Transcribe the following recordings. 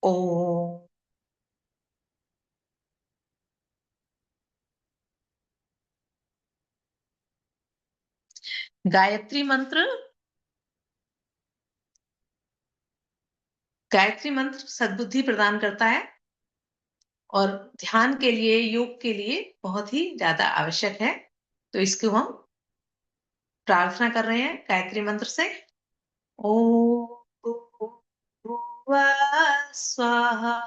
ओम। गायत्री मंत्र। गायत्री मंत्र सद्बुद्धि प्रदान करता है और ध्यान के लिए, योग के लिए बहुत ही ज्यादा आवश्यक है। तो इसको हम प्रार्थना कर रहे हैं गायत्री मंत्र से। ओम भूर्भुवः स्वः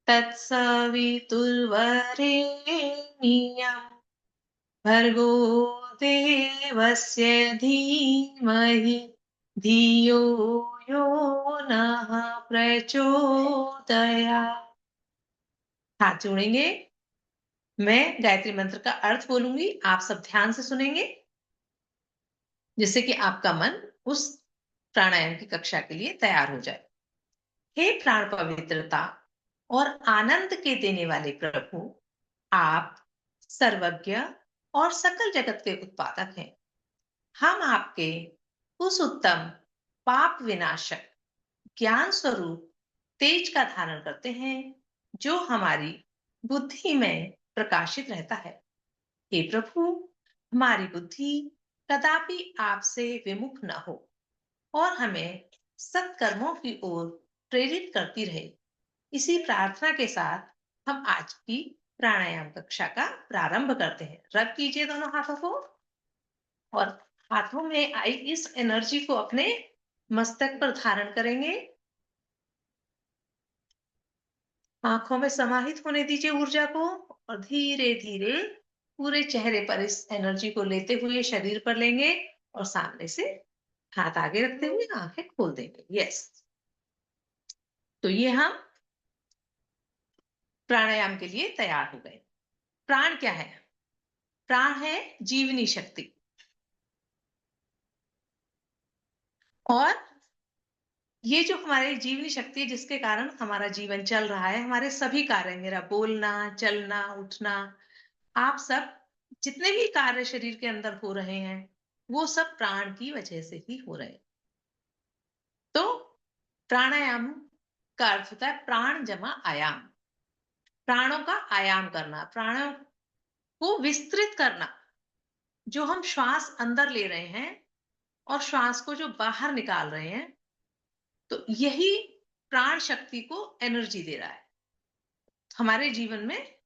तत्सवितुर्वरेण्यं भर्गो देवस्य धीमहि धियो यो नः प्रचोदयात्। हाथ जोड़ेंगे। मैं गायत्री मंत्र का अर्थ बोलूंगी, आप सब ध्यान से सुनेंगे, जिससे कि आपका मन उस प्राणायाम की कक्षा के लिए तैयार हो जाए। हे प्राण पवित्रता और आनंद के देने वाले प्रभु, आप सर्वज्ञ और सकल जगत के उत्पादक हैं। हम आपके उस उत्तम पाप विनाशक ज्ञान स्वरूप तेज का धारण करते हैं जो हमारी बुद्धि में प्रकाशित रहता है। हे प्रभु, हमारी बुद्धि कदापि आपसे विमुख न हो और हमें सत्कर्मों की ओर प्रेरित करती रहे। इसी प्रार्थना के साथ हम आज की प्राणायाम कक्षा का प्रारंभ करते हैं। रब कीजिए दोनों हाथों को और हाथों में आई इस एनर्जी को अपने मस्तक पर धारण करेंगे। आंखों में समाहित होने दीजिए ऊर्जा को और धीरे धीरे पूरे चेहरे पर इस एनर्जी को लेते हुए शरीर पर लेंगे और सामने से हाथ आगे रखते हुए आंखें खोल देंगे। यस, तो ये हम प्राणायाम के लिए तैयार हो गए। प्राण क्या है? प्राण है जीवनी शक्ति। और ये जो हमारी जीवनी शक्ति है, जिसके कारण हमारा जीवन चल रहा है, हमारे सभी कार्य, मेरा बोलना, चलना, उठना, आप सब जितने भी कार्य शरीर के अंदर हो रहे हैं, वो सब प्राण की वजह से ही हो रहे हैं। तो प्राणायाम का अर्थ होता है प्राण जमा आयाम। प्राणों का आयाम करना, प्राणों को विस्तृत करना। जो हम श्वास अंदर ले रहे हैं और श्वास को जो बाहर निकाल रहे हैं, तो यही प्राण शक्ति को एनर्जी दे रहा है, हमारे जीवन में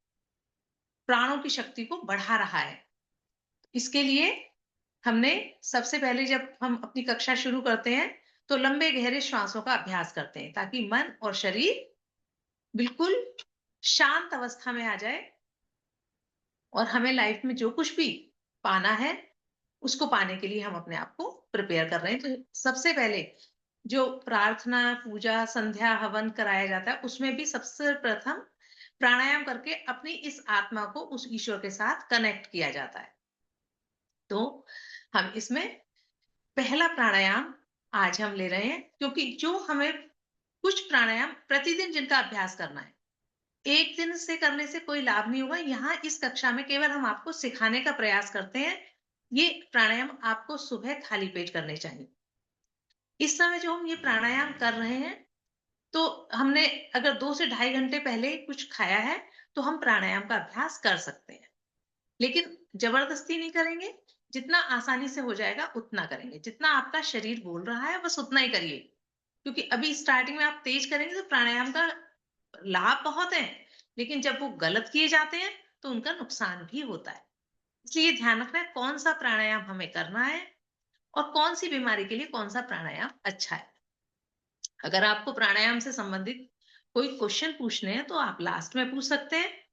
प्राणों की शक्ति को बढ़ा रहा है। इसके लिए हमने सबसे पहले, जब हम अपनी कक्षा शुरू करते हैं, तो लंबे गहरे श्वासों का अभ्यास करते हैं ताकि मन और शरीर बिल्कुल शांत अवस्था में आ जाए और हमें लाइफ में जो कुछ भी पाना है, उसको पाने के लिए हम अपने आप को प्रिपेयर कर रहे हैं। तो सबसे पहले जो प्रार्थना, पूजा, संध्या, हवन कराया जाता है, उसमें भी सबसे प्रथम प्राणायाम करके अपनी इस आत्मा को उस ईश्वर के साथ कनेक्ट किया जाता है। तो हम इसमें पहला प्राणायाम आज हम ले रहे हैं, क्योंकि जो हमें कुछ प्राणायाम प्रतिदिन जिनका अभ्यास करना है, एक दिन से करने से कोई लाभ नहीं होगा। यहाँ इस कक्षा में केवल हम आपको सिखाने का प्रयास करते हैं। ये प्राणायाम आपको सुबह खाली पेट करने चाहिए। इस समय जो हम ये प्राणायाम कर रहे हैं, तो हमने अगर 2 से ढाई घंटे पहले कुछ खाया है, तो हम प्राणायाम का अभ्यास कर सकते हैं, लेकिन जबरदस्ती नहीं करेंगे। जितना आसानी से हो जाएगा उतना करेंगे, जितना आपका शरीर बोल रहा है बस उतना ही करिए। क्योंकि अभी स्टार्टिंग में आप तेज करेंगे तो प्राणायाम का लाभ बहुत है, लेकिन जब वो गलत किए जाते हैं तो उनका नुकसान भी होता है। इसलिए ध्यान रखना है कौन सा प्राणायाम हमें करना है और कौन सी बीमारी के लिए कौन सा प्राणायाम अच्छा है। अगर आपको प्राणायाम से संबंधित कोई क्वेश्चन पूछने हैं तो आप लास्ट में पूछ सकते हैं।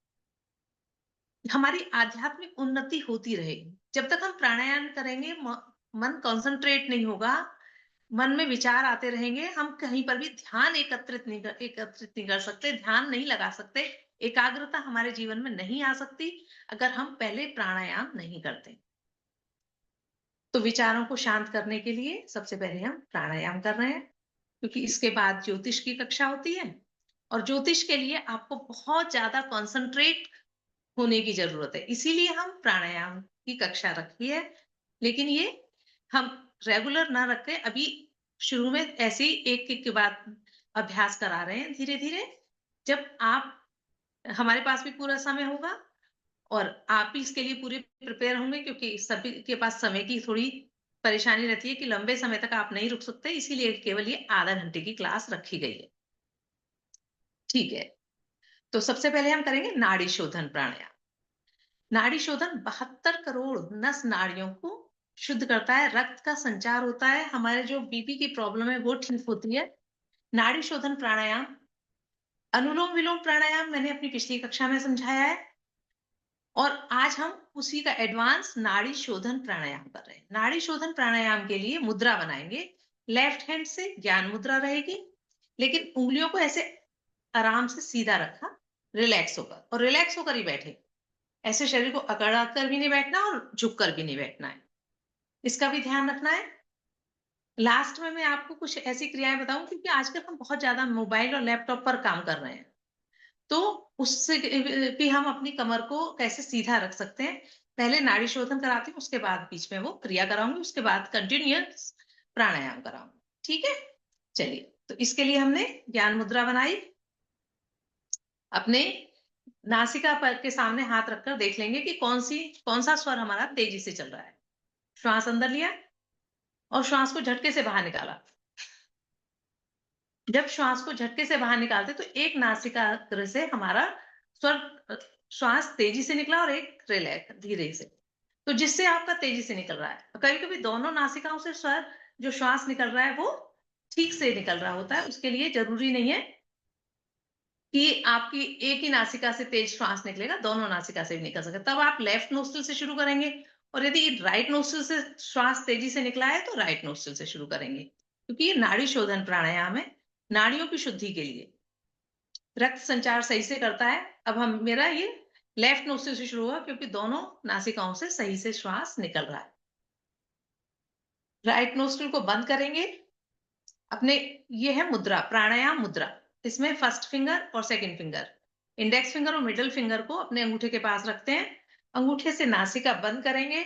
हमारी आध्यात्मिक उन्नति होती रहेगी। जब तक हम प्राणायाम करेंगे, मन कंसंट्रेट नहीं होगा, मन में विचार आते रहेंगे, हम कहीं पर भी ध्यान एकत्रित नहीं कर सकते, ध्यान नहीं लगा सकते, एकाग्रता हमारे जीवन में नहीं आ सकती अगर हम पहले प्राणायाम नहीं करते। तो विचारों को शांत करने के लिए सबसे पहले हम प्राणायाम कर रहे हैं, क्योंकि इसके बाद ज्योतिष की कक्षा होती है और ज्योतिष के लिए आपको बहुत ज्यादा कंसंट्रेट होने की जरूरत है। इसीलिए हम प्राणायाम की कक्षा रखी है, लेकिन ये हम रेगुलर ना रखें। अभी शुरू में ऐसे ही एक एक के बाद अभ्यास करा रहे हैं धीरे धीरे। जब आप, हमारे पास भी पूरा समय होगा और आप भी इसके लिए पूरे प्रिपेयर होंगे, क्योंकि सभी के पास समय की थोड़ी परेशानी रहती है कि लंबे समय तक आप नहीं रुक सकते, इसीलिए केवल ये आधा घंटे की क्लास रखी गई है। ठीक है, तो सबसे पहले हम करेंगे नाड़ी शोधन प्राणायाम। नाड़ी शोधन 72 करोड़ नस नाड़ियों को शुद्ध करता है, रक्त का संचार होता है, हमारे जो बीपी की प्रॉब्लम है वो ठीक होती है। नाड़ी शोधन प्राणायाम, अनुलोम विलोम प्राणायाम मैंने अपनी पिछली कक्षा में समझाया है, और आज हम उसी का एडवांस नाड़ी शोधन प्राणायाम कर रहे हैं। नाड़ी शोधन प्राणायाम के लिए मुद्रा बनाएंगे। लेफ्ट हैंड से ज्ञान मुद्रा रहेगी, लेकिन उंगलियों को ऐसे आराम से सीधा रखा, रिलैक्स होकर, और रिलैक्स होकर ही बैठे। ऐसे शरीर को अकड़ा कर भी नहीं बैठना और झुक कर भी नहीं बैठना है, इसका भी ध्यान रखना है। लास्ट में मैं आपको कुछ ऐसी क्रियाएं बताऊं, क्योंकि आजकल हम बहुत ज्यादा मोबाइल और लैपटॉप पर काम कर रहे हैं, तो उससे भी हम अपनी कमर को कैसे सीधा रख सकते हैं। पहले नाड़ी शोधन कराती हूँ, उसके बाद बीच में वो क्रिया कराऊंगी, उसके बाद कंटिन्यूअस प्राणायाम कराऊंगी। ठीक है, चलिए। तो इसके लिए हमने ज्ञान मुद्रा बनाई। अपने नासिका पर के सामने हाथ रखकर देख लेंगे कि कौन सा स्वर हमारा तेजी से चल रहा है। श्वास अंदर लिया और श्वास को झटके से बाहर निकाला। जब श्वास को झटके से बाहर निकालते तो एक नासिका से हमारा स्वर, श्वास तेजी से निकला और एक रिलैक्स धीरे से, तो जिससे आपका तेजी से निकल रहा है। कभी कभी दोनों नासिकाओं से स्वर, जो श्वास निकल रहा है वो ठीक से निकल रहा होता है, उसके लिए जरूरी नहीं है कि आपकी एक ही नासिका से तेज श्वास निकलेगा, दोनों नासिका से भी निकल सकता है। तब आप लेफ्ट नोस्ट्रिल से शुरू करेंगे, और यदि राइट नोस्ट्रिल से श्वास तेजी से निकला है तो राइट नोस्ट्रिल से शुरू करेंगे, क्योंकि ये नाड़ी शोधन प्राणायाम है, नाड़ियों की शुद्धि के लिए, रक्त संचार सही से करता है। अब हम, मेरा ये लेफ्ट नोस्ट्रिल से शुरू हुआ क्योंकि दोनों नासिकाओं से सही से श्वास निकल रहा है। राइट नोस्ट्रिल को बंद करेंगे अपने, ये है मुद्रा, प्राणायाम मुद्रा। इसमें फर्स्ट फिंगर और सेकंड फिंगर, इंडेक्स फिंगर और मिडिल फिंगर को अपने अंगूठे के पास रखते हैं। अंगूठे से नासिका बंद करेंगे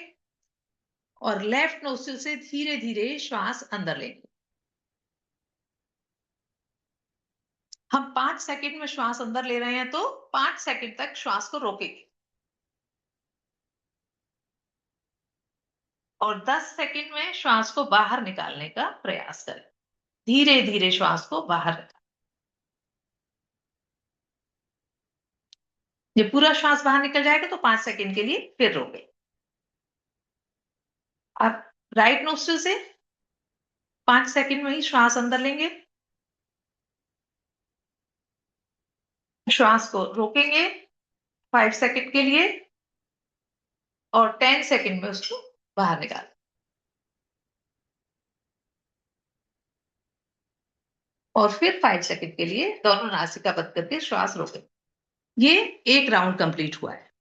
और लेफ्ट नोस्ट्रिल से धीरे धीरे श्वास अंदर लेंगे। हम 5 सेकंड में श्वास अंदर ले रहे हैं, तो 5 सेकंड तक श्वास को रोकेंगे, और 10 सेकंड में श्वास को बाहर निकालने का प्रयास करें। धीरे धीरे श्वास को बाहर निकालें। जब पूरा श्वास बाहर निकल जाएगा तो 5 सेकंड के लिए फिर रोकें। आप राइट नोस्ट्रिल से 5 सेकंड में ही श्वास अंदर लेंगे, श्वास को रोकेंगे 5 सेकंड के लिए, और 10 सेकंड में उसको बाहर निकालें। और फिर 5 सेकंड के लिए दोनों नासिका बंद करके श्वास रोकें। ये एक राउंड कंप्लीट हुआ है।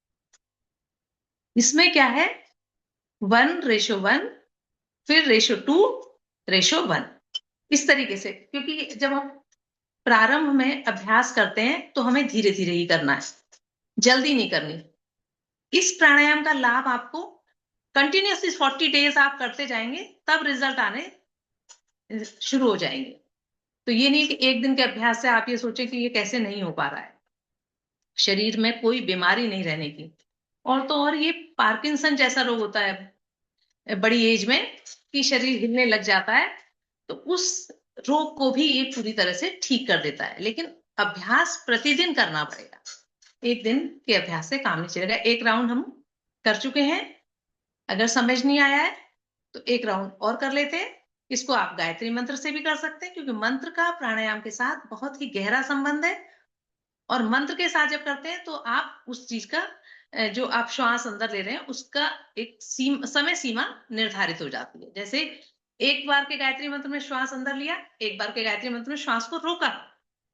इसमें क्या है, 1:1, फिर रेशो 2:1, इस तरीके से, क्योंकि जब हम प्रारंभ में अभ्यास करते हैं तो हमें धीरे धीरे ही करना है, जल्दी नहीं करनी। इस प्राणायाम का लाभ आपको कंटिन्यूसली 40 डेज आप करते जाएंगे, तब रिजल्ट आने शुरू हो जाएंगे। तो ये नहीं कि एक दिन के अभ्यास से आप ये सोचें कि ये कैसे नहीं हो पा रहा है। शरीर में कोई बीमारी नहीं रहने की, और तो और ये पार्किंसन जैसा रोग होता है बड़ी एज में, कि शरीर हिलने लग जाता है, तो उस रोग को भी ये पूरी तरह से ठीक कर देता है। लेकिन अभ्यास प्रतिदिन करना पड़ेगा, एक दिन के अभ्यास से काम नहीं चलेगा। एक राउंड हम कर चुके हैं, अगर समझ नहीं आया है तो एक राउंड और कर लेते हैं। इसको आप गायत्री मंत्र से भी कर सकते हैं, क्योंकि मंत्र का प्राणायाम के साथ बहुत ही गहरा संबंध है, और मंत्र के साथ जब करते हैं तो आप उस चीज का, जो आप श्वास अंदर ले रहे हैं उसका एक समय सीमा निर्धारित हो जाती है। जैसे एक बार के गायत्री मंत्र में श्वास अंदर लिया, एक बार के गायत्री मंत्र में श्वास को रोका,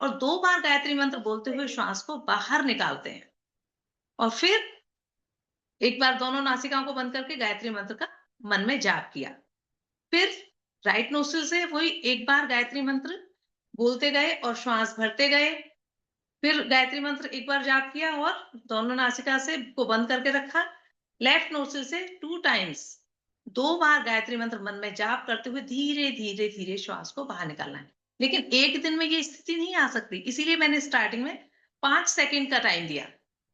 और 2 बार गायत्री मंत्र बोलते हुए श्वास को बाहर निकालते हैं, और फिर एक बार दोनों नासिकाओं को बंद करके गायत्री मंत्र का मन में जाप किया। फिर राइट नोस्ट्रिल से वही एक बार गायत्री मंत्र बोलते गए और श्वास भरते गए, फिर गायत्री मंत्र एक बार जाप किया और दोनों नासिका से को बंद करके रखा। लेफ्ट नोस्ट्रिल से 2 टाइम्स, 2 बार गायत्री मंत्र मन में जाप करते हुए धीरे धीरे धीरे श्वास को बाहर निकालना है। लेकिन एक दिन में ये स्थिति नहीं आ सकती, इसीलिए मैंने स्टार्टिंग में 5 सेकंड का टाइम दिया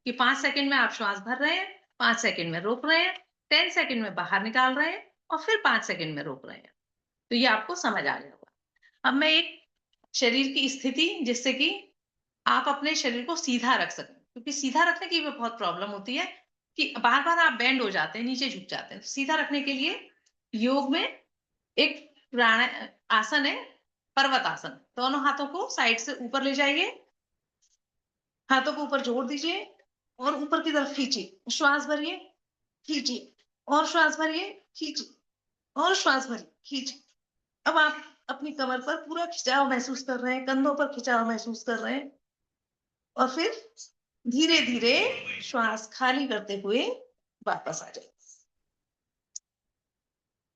कि 5 सेकंड में आप श्वास भर रहे हैं, 5 सेकंड में रोक रहे हैं, 10 सेकंड में बाहर निकाल रहे हैं और फिर 5 सेकंड में रोक रहे हैं। तो ये आपको समझ आ जाएगा। अब मैं एक शरीर की स्थिति जिससे कि आप अपने शरीर को सीधा रख सकें, क्योंकि सीधा रखने की भी बहुत प्रॉब्लम होती है कि बार बार आप बेंड हो जाते हैं, नीचे झुक जाते हैं। सीधा रखने के लिए योग में एक प्राणायाम आसन है, पर्वत आसन। दोनों हाथों को साइड से ऊपर ले जाइए, हाथों को ऊपर जोड़ दीजिए और ऊपर की तरफ खींचिए, श्वास भरिए, खींचिए और श्वास भरिए, खींचिए और श्वास भरिए, खींचिए। अब आप अपनी कमर पर पूरा खिंचाव महसूस कर रहे हैं, कंधों पर खिंचाव महसूस कर रहे हैं और फिर धीरे धीरे श्वास खाली करते हुए वापस आ जाए।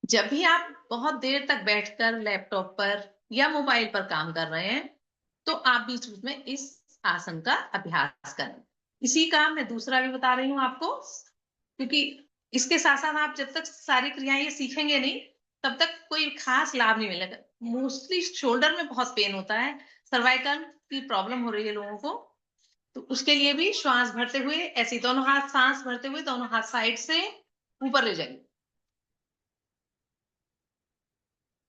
जब भी आप बहुत देर तक बैठकर लैपटॉप पर या मोबाइल पर काम कर रहे हैं, तो आप बीच बीच में इस आसन का अभ्यास करें। इसी का मैं दूसरा भी बता रही हूँ आपको, क्योंकि इसके साथ साथ आप जब तक सारी क्रियाएं ये सीखेंगे नहीं, तब तक कोई खास लाभ नहीं मिलेगा। मोस्टली शोल्डर में बहुत पेन होता है, सर्वाइकल की प्रॉब्लम हो रही है लोगों को, तो उसके लिए भी श्वास भरते हुए ऐसे दोनों हाथ, सांस भरते हुए दोनों हाथ साइड से ऊपर ले जाइए,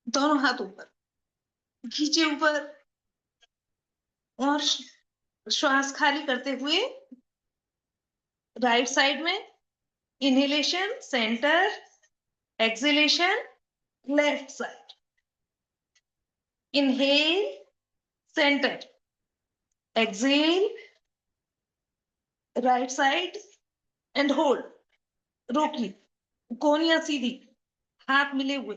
दोनों हाथ ऊपर खींचे ऊपर और श्वास खाली करते हुए राइट साइड में inhalation center, exhalation left side, inhale center, exhale right side and hold. रोकिए, कोनिया सीधी, हाथ मिले हुए,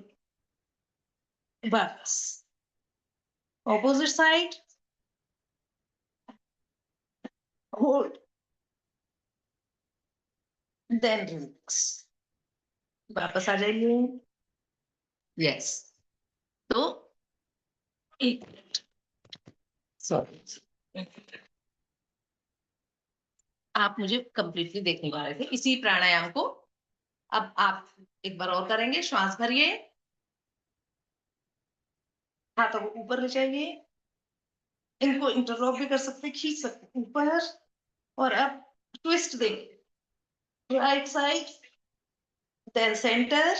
बस। Opposite side, hold, then relax. वापस आ जाइए। यस। तो एक मिनट, सॉरी, आप मुझे कंप्लीटली देख नहीं पा रहे थे। इसी प्राणायाम को अब आप एक बार और करेंगे। श्वास भरिए, हाथों को ऊपर ले जाइए, इनको इंटरलॉक भी कर सकते, खींच सकते ऊपर, और अब ट्विस्ट देंगे। Right side, then center.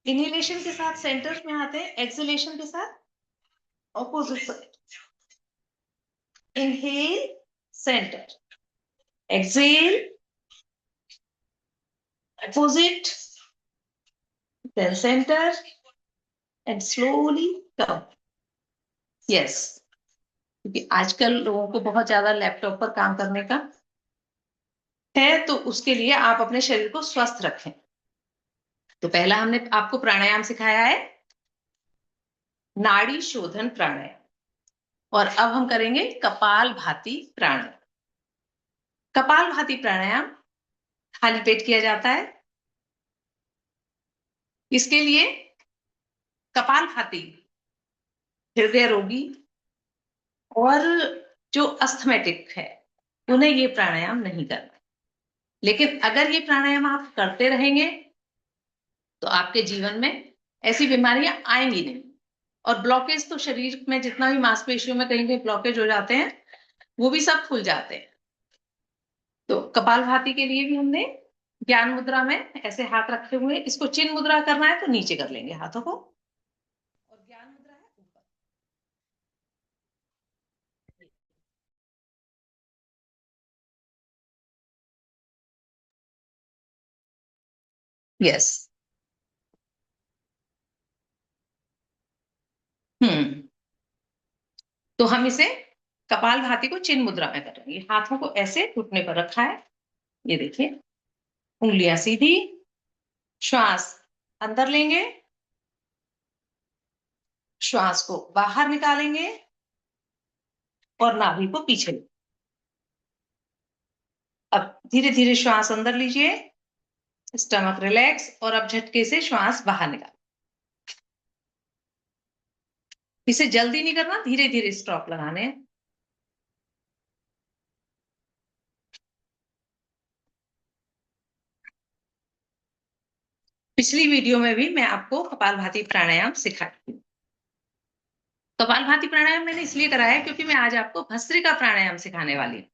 Inhalation के साथ सेंटर में आते हैं, एक्सहेलेशन के साथ opposite side. Inhale center, exhale opposite, then center and slowly come. Yes, क्योंकि आजकल लोगों को बहुत ज्यादा लैपटॉप पर काम करने का है, तो उसके लिए आप अपने शरीर को स्वस्थ रखें। तो पहला हमने आपको प्राणायाम सिखाया है, नाड़ी शोधन प्राणायाम, और अब हम करेंगे कपाल भाती प्राणायाम। कपाल भाती प्राणायाम खाली पेट किया जाता है। इसके लिए कपाल भाती हृदय रोगी और जो अस्थमेटिक है, उन्हें ये प्राणायाम नहीं करना। लेकिन अगर ये प्राणायाम आप करते रहेंगे तो आपके जीवन में ऐसी बीमारियां आएंगी नहीं। और ब्लॉकेज तो शरीर में जितना भी मांसपेशियों में कहीं कहीं ब्लॉकेज हो जाते हैं, वो भी सब खुल जाते हैं। तो कपालभाति के लिए भी हमने ज्ञान मुद्रा में ऐसे हाथ रखे हुए, इसको चिन्ह मुद्रा करना है तो नीचे कर लेंगे हाथों को, और ज्ञान मुद्रा है ऊपर। यस। हम्म। तो हम इसे कपालभाति को चिन्ह मुद्रा में करेंगे। हाथों को ऐसे घुटने पर रखा है, ये देखिए, उंगलियां सीधी, श्वास अंदर लेंगे, श्वास को बाहर निकालेंगे और नाभि को पीछे लेंगे। अब धीरे धीरे श्वास अंदर लीजिए, स्टमक रिलैक्स, और अब झटके से श्वास बाहर निकाल। इसे जल्दी नहीं करना, धीरे धीरे स्टॉप लगाने हैं। पिछली वीडियो में भी मैं आपको कपालभाति प्राणायाम सिखाई। कपालभाति प्राणायाम मैंने इसलिए कराया है क्योंकि मैं आज आपको भस्त्रिका प्राणायाम सिखाने वाली हूँ।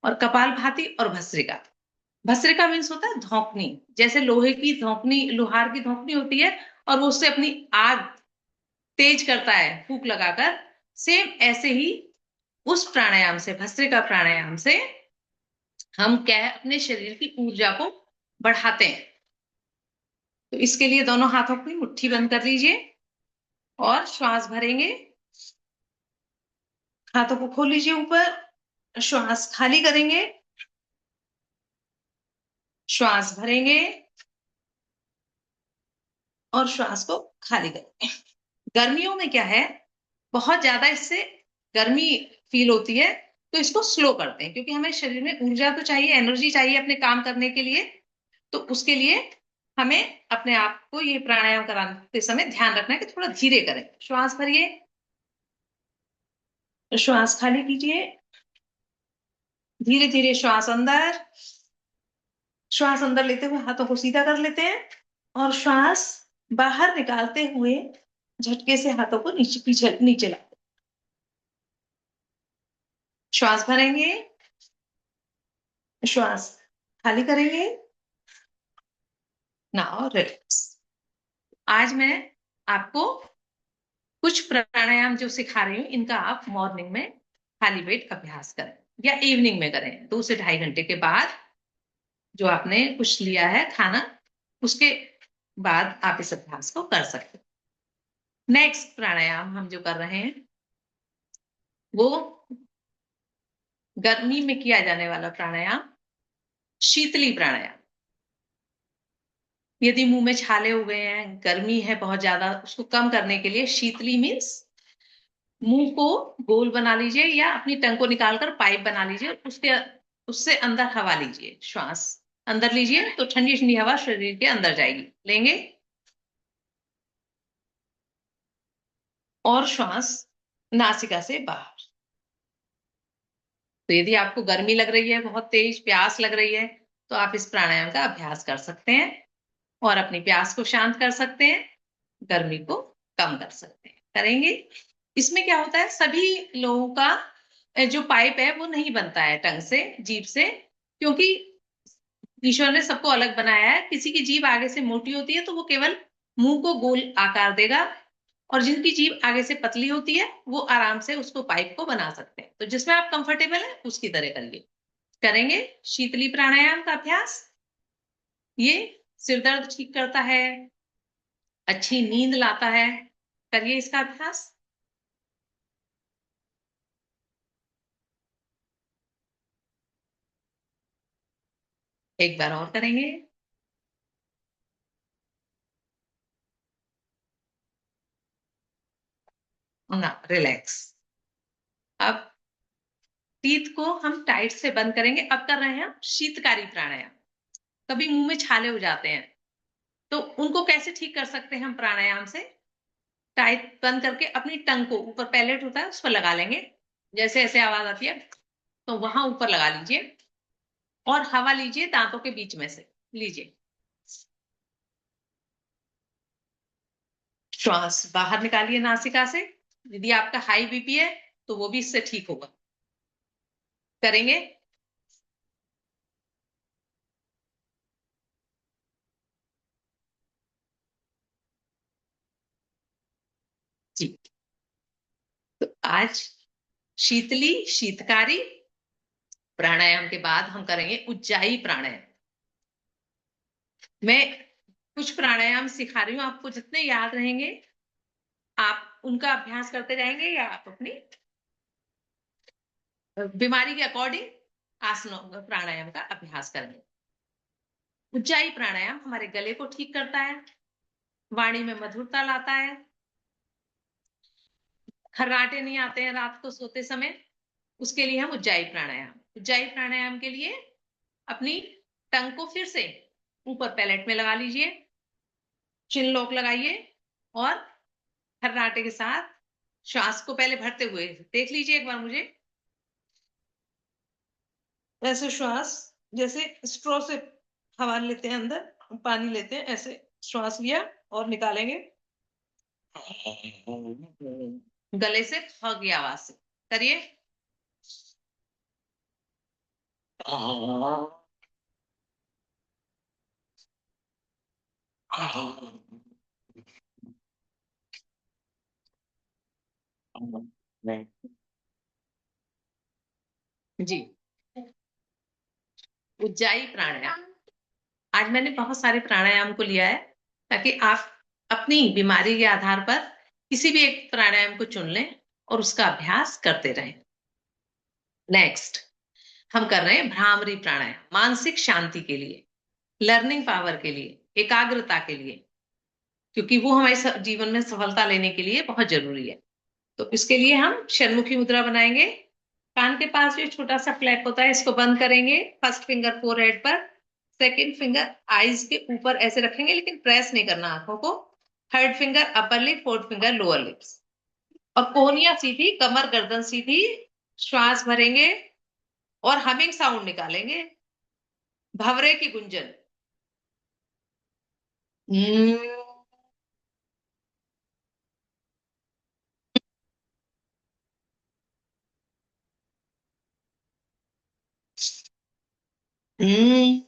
और कपालभाति और भस्त्रिका, भस्त्रिका मीन्स होता है धौंकनी, जैसे लोहे की धौंकनी, लोहार की धौंकनी होती है और वो उससे अपनी आग तेज करता है फूंक लगाकर, सेम ऐसे ही उस प्राणायाम से, भस्त्रिका प्राणायाम से हम क्या है अपने शरीर की ऊर्जा को बढ़ाते हैं। तो इसके लिए दोनों हाथों की मुट्ठी बंद कर लीजिए और श्वास भरेंगे। हाथों को खोल लीजिए ऊपर, श्वास खाली करेंगे, श्वास भरेंगे और श्वास को खाली करेंगे। गर्मियों में क्या है, बहुत ज्यादा इससे गर्मी फील होती है, तो इसको स्लो करते हैं क्योंकि हमें शरीर में ऊर्जा तो चाहिए, एनर्जी चाहिए अपने काम करने के लिए। तो उसके लिए हमें अपने आप को ये प्राणायाम कराते समय ध्यान रखना है कि थोड़ा धीरे करें। श्वास भरिए, श्वास खाली कीजिए, धीरे धीरे श्वास अंदर, श्वास अंदर लेते हुए हाथों को सीधा कर लेते हैं और श्वास बाहर निकालते हुए झटके से हाथों को नीचे पीछे नीचे लाते हैं। श्वास भरेंगे, श्वास खाली करेंगे। Now relax. आज मैं आपको कुछ प्राणायाम जो सिखा रही हूँ, इनका आप मॉर्निंग में खाली पेट अभ्यास करें या इवनिंग में करें, 2 से ढाई घंटे के बाद जो आपने कुछ लिया है खाना, उसके बाद आप इस अभ्यास को कर सकते हैं। नेक्स्ट प्राणायाम हम जो कर रहे हैं वो गर्मी में किया जाने वाला प्राणायाम, शीतली प्राणायाम। यदि मुंह में छाले हुए हैं, गर्मी है बहुत ज्यादा, उसको कम करने के लिए शीतली मीन्स मुंह को गोल बना लीजिए या अपनी टंग को निकालकर पाइप बना लीजिए, उसके उससे अंदर हवा लीजिए। श्वास अंदर लीजिए तो ठंडी ठंडी हवा शरीर के अंदर जाएगी, लेंगे और श्वास नासिका से बाहर। तो यदि आपको गर्मी लग रही है, बहुत तेज प्यास लग रही है, तो आप इस प्राणायाम का अभ्यास कर सकते हैं और अपनी प्यास को शांत कर सकते हैं, गर्मी को कम कर सकते हैं। करेंगे। इसमें क्या होता है, सभी लोगों का जो पाइप है वो नहीं बनता है टंग से, जीभ से, क्योंकि ईश्वर ने सबको अलग बनाया है। किसी की जीभ आगे से मोटी होती है तो वो केवल मुंह को गोल आकार देगा, और जिनकी जीभ आगे से पतली होती है वो आराम से उसको पाइप को बना सकते हैं। तो जिसमें आप कंफर्टेबल है उसकी तरह करिए। करेंगे शीतली प्राणायाम का अभ्यास। ये सिर दर्द ठीक करता है, अच्छी नींद लाता है। करिए इसका अभ्यास। एक बार और करेंगे। ना रिलैक्स। अब टीथ को हम टाइट से बंद करेंगे। अब कर रहे हैं हम शीतकारी प्राणायाम। कभी मुंह में छाले हो जाते हैं तो उनको कैसे ठीक कर सकते हैं हम प्राणायाम से। टाइट बंद करके अपनी टंग को, ऊपर पैलेट होता है उस पर लगा लेंगे, जैसे ऐसे आवाज आती है तो वहां ऊपर लगा लीजिए और हवा लीजिए दांतों के बीच में से, लीजिए। श्वास बाहर निकालिए नासिका से। यदि आपका हाई बीपी है तो वो भी इससे ठीक होगा। करेंगे। जी। तो आज शीतली शीतकारी प्राणायाम के बाद हम करेंगे उज्जाई प्राणायाम। मैं कुछ प्राणायाम सिखा रही हूँ, आपको जितने याद रहेंगे आप उनका अभ्यास करते जाएंगे या आप अपनी बीमारी के अकॉर्डिंग आसनों प्राणायाम का अभ्यास करेंगे। उज्जाई प्राणायाम हमारे गले को ठीक करता है, वाणी में मधुरता लाता है, खर्राटे नहीं आते हैं रात को सोते समय, उसके लिए हम उज्जाई प्राणायाम के लिए अपनी टंग को फिर से ऊपर पैलेट में लगा लीजिए, चिन लॉक लगाइए और खर्राटे के साथ श्वास को पहले भरते हुए देख लीजिए एक बार मुझे। ऐसे श्वास जैसे स्ट्रॉ से हवा लेते हैं, अंदर पानी लेते हैं, ऐसे श्वास लिया और निकालेंगे। गले से ख की आवाज से करिए। जी, उज्जाई प्राणायाम। आज मैंने बहुत सारे प्राणायाम को लिया है ताकि आप अपनी बीमारी के आधार पर किसी भी एक प्राणायाम को चुन लें और उसका अभ्यास करते रहें। नेक्स्ट हम कर रहे हैं भ्रामरी प्राणायाम, मानसिक शांति के लिए, लर्निंग पावर के लिए, एकाग्रता के लिए, क्योंकि वो हमारे जीवन में सफलता लेने के लिए बहुत जरूरी है। तो इसके लिए हम षण्मुखी मुद्रा बनाएंगे। कान के पास जो छोटा सा फ्लैप होता है इसको बंद करेंगे, फर्स्ट फिंगर फोरहेड पर, सेकंड फिंगर आईज के ऊपर ऐसे रखेंगे लेकिन प्रेस नहीं करना आंखों को, third finger upper lip, fourth finger lower lips, और कोहनियां सीधी, कमर गर्दन सीधी, श्वास भरेंगे और हमिंग साउंड निकालेंगे, भंवरे की गुंजन। हम्म, हम्म।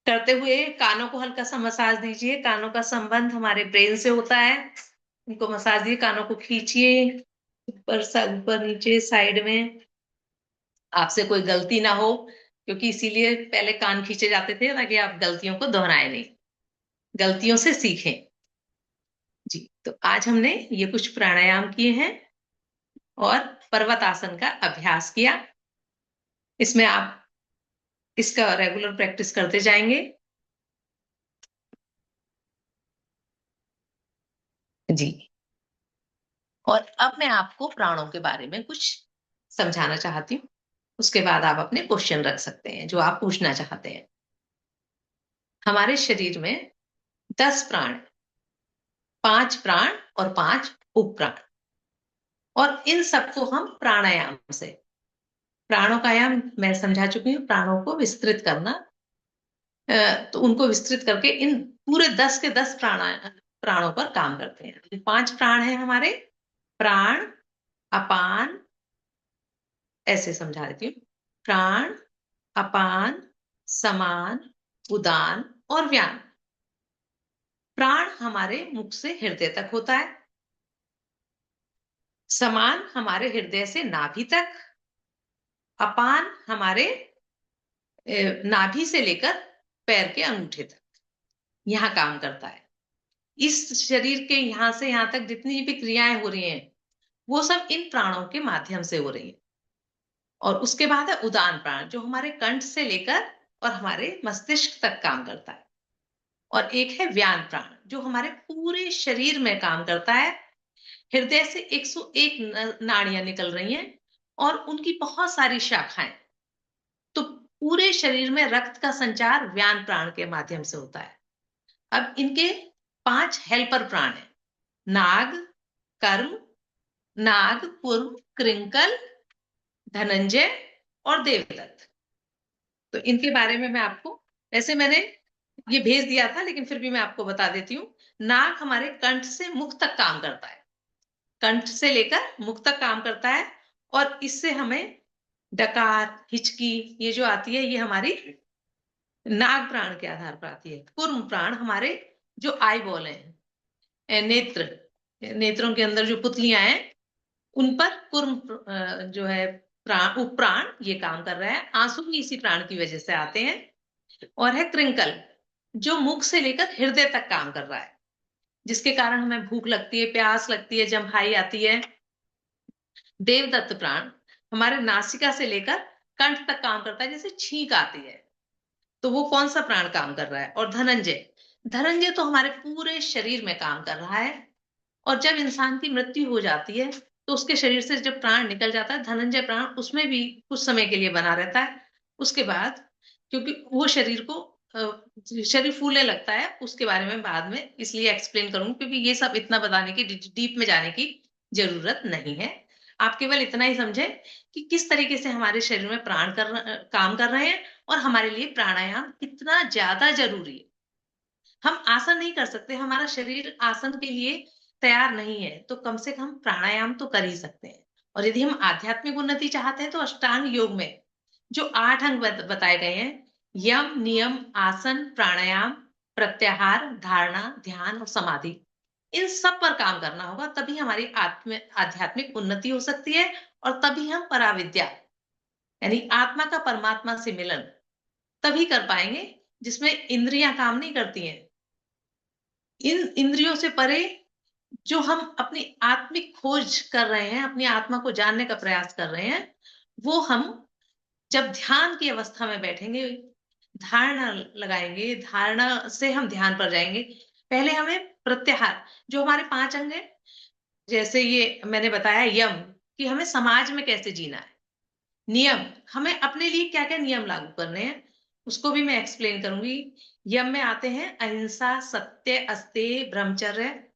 करते हुए कानों को हल्का सा मसाज दीजिए। कानों का संबंध हमारे ब्रेन से होता है। उनको मसाज दिए, कानों को खींचिए ऊपर, ऊपर नीचे साइड में, आपसे कोई गलती ना हो, क्योंकि इसीलिए पहले कान खींचे जाते थे ताकि आप गलतियों को दोहराए नहीं, गलतियों से सीखें। जी, तो आज हमने ये कुछ प्राणायाम किए हैं और पर्वत आसन का अभ्यास किया। इसमें आप इसका रेगुलर प्रैक्टिस करते जाएंगे। जी, और अब मैं आपको प्राणों के बारे में कुछ समझाना चाहती हूँ। उसके बाद आप अपने क्वेश्चन रख सकते हैं जो आप पूछना चाहते हैं। हमारे शरीर में 10 प्राण, 5 प्राण और 5 उपप्राण, और इन सबको हम प्राणायाम से, प्राणों का आयाम मैं समझा चुकी हूँ, प्राणों को विस्तृत करना, तो उनको विस्तृत करके इन पूरे 10 के 10 प्राणों पर काम करते हैं। 5 प्राण है हमारे, प्राण, अपान, ऐसे समझा देती हूँ, प्राण, अपान, समान, उदान और व्यान। प्राण हमारे मुख से हृदय तक होता है, समान हमारे हृदय से नाभि तक, अपान हमारे नाभि से लेकर पैर के अंगूठे तक यहां काम करता है। इस शरीर के यहां से यहां तक जितनी भी क्रियाएं हो रही हैं वो सब इन प्राणों के माध्यम से हो रही है। और उसके बाद है उदान प्राण, जो हमारे कंठ से लेकर और हमारे मस्तिष्क तक काम करता है। और एक है व्यान प्राण, जो हमारे पूरे शरीर में काम करता है। हृदय से 101 नाड़ियां निकल रही हैं और उनकी बहुत सारी शाखाएं, तो पूरे शरीर में रक्त का संचार व्यान प्राण के माध्यम से होता है। अब इनके 5 हेल्पर प्राण हैं, नाग, कर्म, नाग, पूर्व, कृंकल, धनंजय और देवदत्त। तो इनके बारे में मैं आपको, वैसे मैंने ये भेज दिया था लेकिन फिर भी मैं आपको बता देती हूँ। नाक हमारे कंठ से मुख तक काम करता है, कंठ से लेकर मुख तक काम करता है, और इससे हमें डकार, हिचकी ये जो आती है ये हमारी नाग प्राण के आधार पर आती है। कूर्म प्राण हमारे जो आई बॉल है, नेत्र, नेत्रों के अंदर जो पुतलियां हैं उन पर कूर्म जो है प्राण, उपप्राण ये काम कर रहा है। आंसू भी इसी प्राण की वजह से आते हैं। और है कृंकल, जो मुख से लेकर हृदय तक काम कर रहा है, जिसके कारण हमें भूख लगती है, प्यास लगती है, जम्हाई आती है। देवदत्त प्राण हमारे नासिका से लेकर कंठ तक काम करता है, जैसे छींक आती है तो वो कौन सा प्राण काम कर रहा है। और धनंजय, धनंजय तो हमारे पूरे शरीर में काम कर रहा है। और जब इंसान की मृत्यु हो जाती है तो उसके शरीर से जब प्राण निकल जाता है, धनंजय प्राण उसमें भी कुछ समय के लिए बना रहता है। उसके बाद क्योंकि वो शरीर को शरीर फूलने लगता है, उसके बारे में बाद में इसलिए एक्सप्लेन करूंगी, क्योंकि ये सब इतना बताने की, डीप में जाने की जरूरत नहीं है। आप केवल इतना ही समझे कि किस तरीके से हमारे शरीर में काम कर रहे हैं और हमारे लिए प्राणायाम कितना ज्यादा जरूरी है। हम आसन नहीं कर सकते, हमारा शरीर आसन के लिए तैयार नहीं है, तो कम से कम प्राणायाम तो कर ही सकते हैं। और यदि हम आध्यात्मिक उन्नति चाहते हैं तो अष्टांग योग में जो 8 अंग बताए गए हैं, यम, नियम, आसन, प्राणायाम, प्रत्याहार, धारणा, ध्यान और समाधि, इन सब पर काम करना होगा, तभी हमारी आध्यात्मिक उन्नति हो सकती है। और तभी हम पराविद्या यानी आत्मा का परमात्मा से मिलन तभी कर पाएंगे, जिसमें इंद्रियां काम नहीं करती हैं। इन इंद्रियों से परे जो हम अपनी आत्मिक खोज कर रहे हैं, अपनी आत्मा को जानने का प्रयास कर रहे हैं, वो हम जब ध्यान की अवस्था में बैठेंगे, धारणा लगाएंगे, धारणा से हम ध्यान पर जाएंगे। पहले हमें प्रत्याहार, जो हमारे 5 अंग है, जैसे ये मैंने बताया यम, कि हमें समाज में कैसे जीना है। नियम, हमें अपने लिए क्या क्या नियम लागू करने हैं, उसको भी मैं एक्सप्लेन करूंगी। यम में आते हैं अहिंसा, सत्य, अस्तेय, ब्रह्मचर्य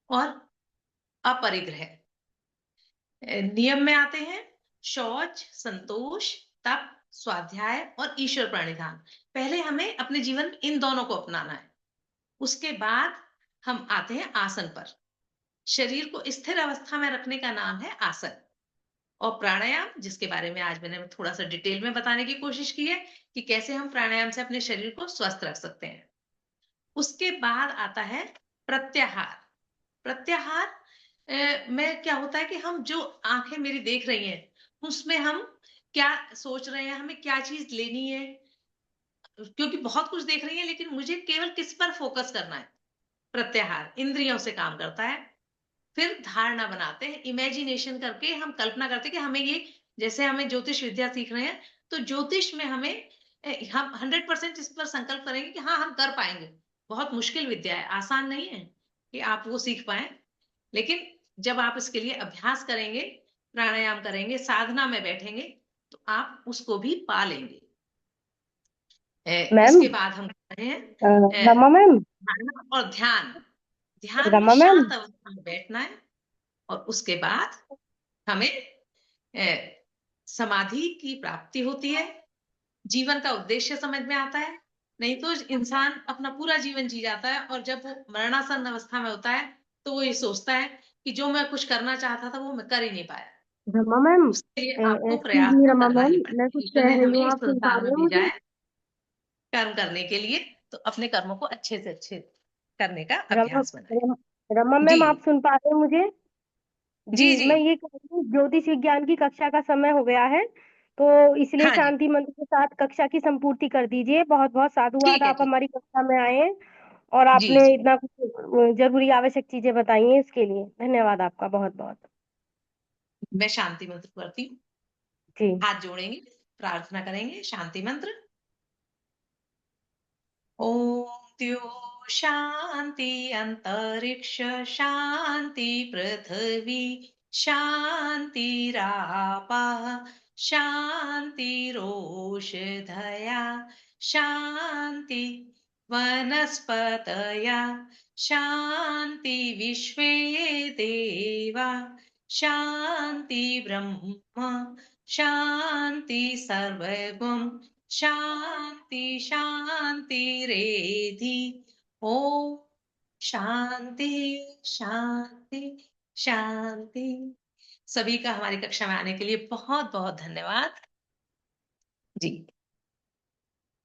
और अपरिग्रह। नियम में आते हैं शौच, संतोष, तप, स्वाध्याय और ईश्वर प्रणिधान। पहले हमें अपने जीवन में इन दोनों को अपनाना है। उसके बाद हम आते हैं आसन पर। शरीर को स्थिर अवस्था में रखने का नाम है आसन। और प्राणायाम, जिसके बारे में आज मैंने थोड़ा सा डिटेल में बताने की कोशिश की है कि कैसे हम प्राणायाम से अपने शरीर को स्वस्थ रख सकते हैं। उसके बाद आता है प्रत्याहार। प्रत्याहार में क्या होता है कि हम जो आंखें मेरी देख रही हैं, उसमें हम क्या सोच रहे हैं, हमें क्या चीज लेनी है, क्योंकि बहुत कुछ देख रही है, लेकिन मुझे केवल किस पर फोकस करना है। प्रत्याहार इंद्रियों से काम करता है। फिर धारणा बनाते हैं, इमेजिनेशन करके हम कल्पना करते हैं कि हमें ये, जैसे हमें ज्योतिष विद्या सीख रहे हैं, तो ज्योतिष में हमें हम 100% इस पर संकल्प करेंगे कि हाँ, हम कर पाएंगे। बहुत मुश्किल विद्या है, आसान नहीं है कि आप वो सीख पाए, लेकिन जब आप इसके लिए अभ्यास करेंगे, प्राणायाम करेंगे, साधना में बैठेंगे, तो आप उसको भी पा लेंगे। मैम। उसके बाद हम कर रहे हैं रमा मैम। धारणा और ध्यान। ध्यान में रमा मैम। शांत अवस्था में बैठना है। और उसके बाद हमें समाधि की प्राप्ति होती है। जीवन का उद्देश्य समझ में आता है। नहीं तो इंसान अपना पूरा जीवन जी जाता है, और जब वो मरणासन अवस्था में होता है, तो वो ये सोचता है कि जो मैं कुछ करना चाहता था वो मैं कर ही नहीं पाया। रमा मैम। उसके लिए आपको एक्सक्यूज प्रयास मी तो रमा करना मैम, ही मैं पड़ेगा। कुछ ईश्वर कह ने रही हमें हूँ, इस आप सुन पा संसार रहे में हो भेजा मुझे? है कर्म करने के लिए, तो अपने कर्मों को अच्छे से अच्छे करने का रमा अभ्यास बनाए। रमा, रमा जी मैम, आप सुन पा रहे हो मुझे? जी जी, जी। मैं ये कह रही हूँ, ज्योतिष विज्ञान की कक्षा का समय हो गया है, तो इसलिए हाँ जी, शांति मंत्र के साथ कक्षा की संपूर्ति कर दीजिए। बहुत बहुत साधुवाद, ठीक है आप ठीक। हमारी कक्षा में आए हैं और जी आपने जी। इतना कुछ जरूरी आवश्यक चीजें बताई हैं, इसके लिए धन्यवाद आपका बहुत बहुत। मैं शांति मंत्र करती हूँ। जी। हाथ जोड़ेंगे, प्रार्थना करेंगे शांति मंत्र। ओम द्यो शांति, अंतरिक्ष शांति, पृथ्वी शांतिरापः शांतिरोषधया शांति, वनस्पतया शांति, विश्वे देवा शांति, ब्रह्म शांति, सर्वगुण शांति शांति रेधि। ओम शांति शांति शांति। सभी का हमारी कक्षा में आने के लिए बहुत बहुत धन्यवाद जी।